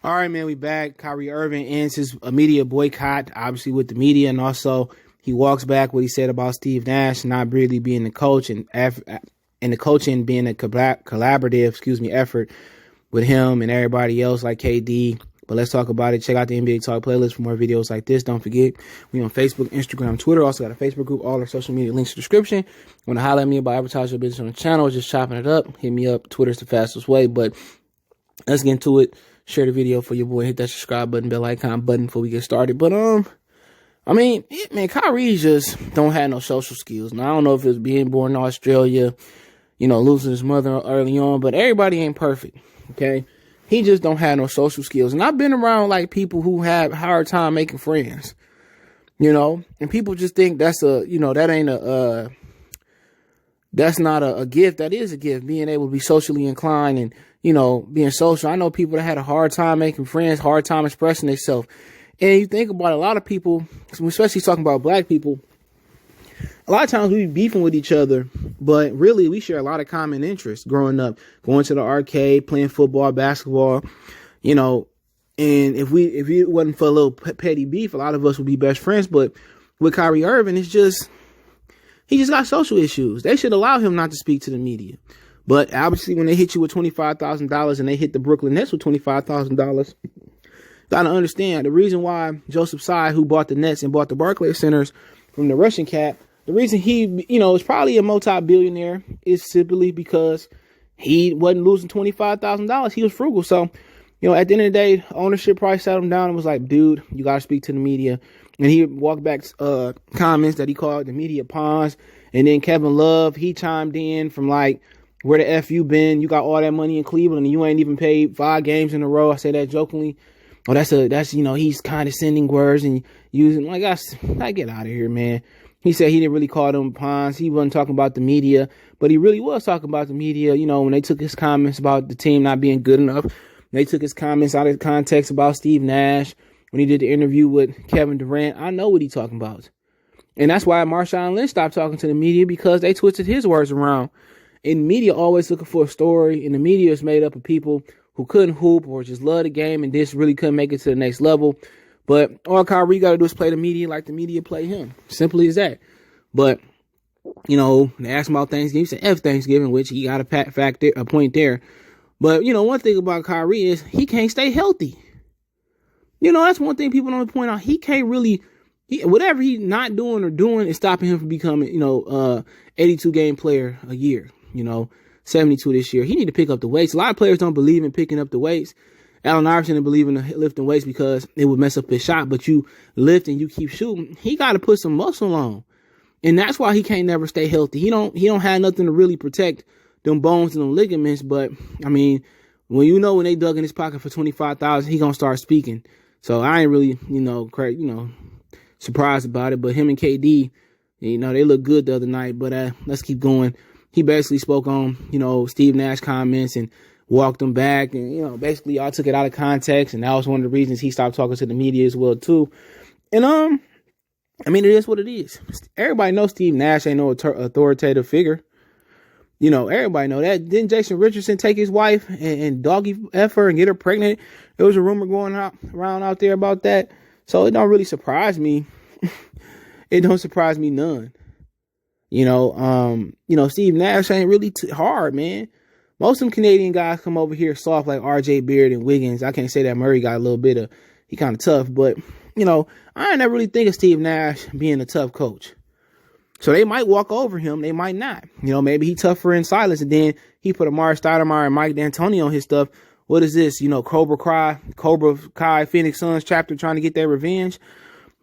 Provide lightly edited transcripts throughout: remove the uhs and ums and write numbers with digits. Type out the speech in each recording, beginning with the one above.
All right, man, we back. Kyrie Irving ends his media boycott, obviously with the media, and also he walks back what he said about Steve Nash not really being the coach and the coaching being a collaborative, effort with him and everybody else like KD. But let's talk about it. Check out the NBA Talk playlist for more videos like this. Don't forget, we on Facebook, Instagram, Twitter. Also got a Facebook group. All our social media links in the description. Want to holler at me about advertising your business on the channel or just chopping it up, hit me up. Twitter's the fastest way. But let's get into it. Share the video for your boy. Hit that subscribe button, bell icon button before we get started. But, Kyrie just don't have no social skills. Now, I don't know if it was being born in Australia, losing his mother early on, but everybody ain't perfect, okay? He just don't have no social skills. And I've been around, like, people who have a hard time making friends, and people just think that's that's not a gift. That is a gift, being able to be socially inclined and, being social. I know people that had a hard time making friends, hard time expressing themselves. And you think about a lot of people, especially talking about black people, a lot of times we be beefing with each other, but really we share a lot of common interests growing up, going to the arcade, playing football, basketball, and if it wasn't for a little petty beef, a lot of us would be best friends. But with Kyrie Irving, he just got social issues. They should allow him not to speak to the media. But obviously when they hit you with $25,000 and they hit the Brooklyn Nets with $25,000, gotta understand the reason why Joseph Tsai, who bought the Nets and bought the Barclays Centers from the Russian cat, the reason he, is probably a multi-billionaire is simply because he wasn't losing $25,000. He was frugal. So, at the end of the day, ownership probably sat him down and was like, dude, you got to speak to the media. And he walked back comments that he called the media pawns. And then Kevin Love, he chimed in from like, where the F you been? You got all that money in Cleveland and you ain't even paid 5 games in a row. I say that jokingly. Oh, that's he's condescending words and using, like, I get out of here, man. He said he didn't really call them pawns. He wasn't talking about the media, but he really was talking about the media. When they took his comments about the team not being good enough, they took his comments out of context about Steve Nash when he did the interview with Kevin Durant. I know what he's talking about. And that's why Marshawn Lynch stopped talking to the media, because they twisted his words around. And media always looking for a story, and the media is made up of people who couldn't hoop or just love the game and just really couldn't make it to the next level. But all Kyrie got to do is play the media like the media play him. Simply as that. But, they asked him about Thanksgiving. He said F Thanksgiving, which he got a point there. But, one thing about Kyrie is he can't stay healthy. That's one thing people don't point out. He can't really, whatever he's not doing or doing is stopping him from becoming, 82-game player a year. 72 this year. He need to pick up the weights. A lot of players don't believe in picking up the weights. Allen Iverson didn't believe in lifting weights because it would mess up his shot, but you lift and you keep shooting. He got to put some muscle on. And that's why he can't never stay healthy. He don't have nothing to really protect them bones and them ligaments. But when they dug in his pocket for $25,000, he gonna start speaking. So I ain't really, surprised about it. But him and KD, they look good the other night. But let's keep going. He basically spoke on, Steve Nash comments and walked them back. And, basically y'all took it out of context. And that was one of the reasons he stopped talking to the media as well, too. And, it is what it is. Everybody knows Steve Nash ain't no authoritative figure. Everybody know that. Didn't Jason Richardson take his wife and doggy F her and get her pregnant? There was a rumor going around out there about that. So it don't really surprise me. It don't surprise me none. Steve Nash ain't really hard, man. Most of them Canadian guys come over here soft like RJ Beard and Wiggins. I can't say that Murray got a little bit of, he kind of tough, but I never really think of Steve Nash being a tough coach. So they might walk over him. They might not. Maybe he tougher in silence, and then he put Amari Stoudemire and Mike D'Antoni on his stuff. What is this? Cobra Kai, Phoenix Suns chapter trying to get their revenge.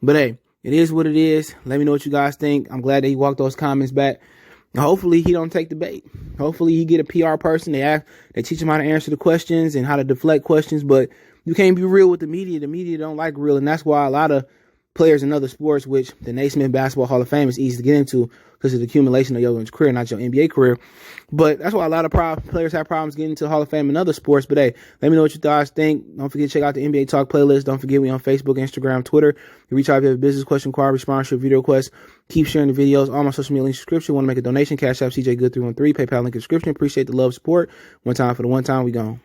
But hey, it is what it is. Let me know what you guys think. I'm glad that he walked those comments back. Hopefully he don't take the bait. Hopefully he get a PR person. They teach him how to answer the questions and how to deflect questions. But you can't be real with the media. The media don't like real, and that's why a lot of players in other sports, which the Naismith Basketball Hall of Fame is easy to get into because of the accumulation of your career, not your NBA career. But that's why a lot of players have problems getting into the Hall of Fame in other sports. But hey, let me know what you guys think. Don't forget to check out the NBA Talk playlist. Don't forget we on Facebook, Instagram, Twitter. You reach out if you have a business question, inquiry, sponsorship, video request. Keep sharing the videos. All my social media links in the description. Want to make a donation? Cash App CJ Good 313. PayPal link in the description. Appreciate the love, support. One time for the one time. We gone.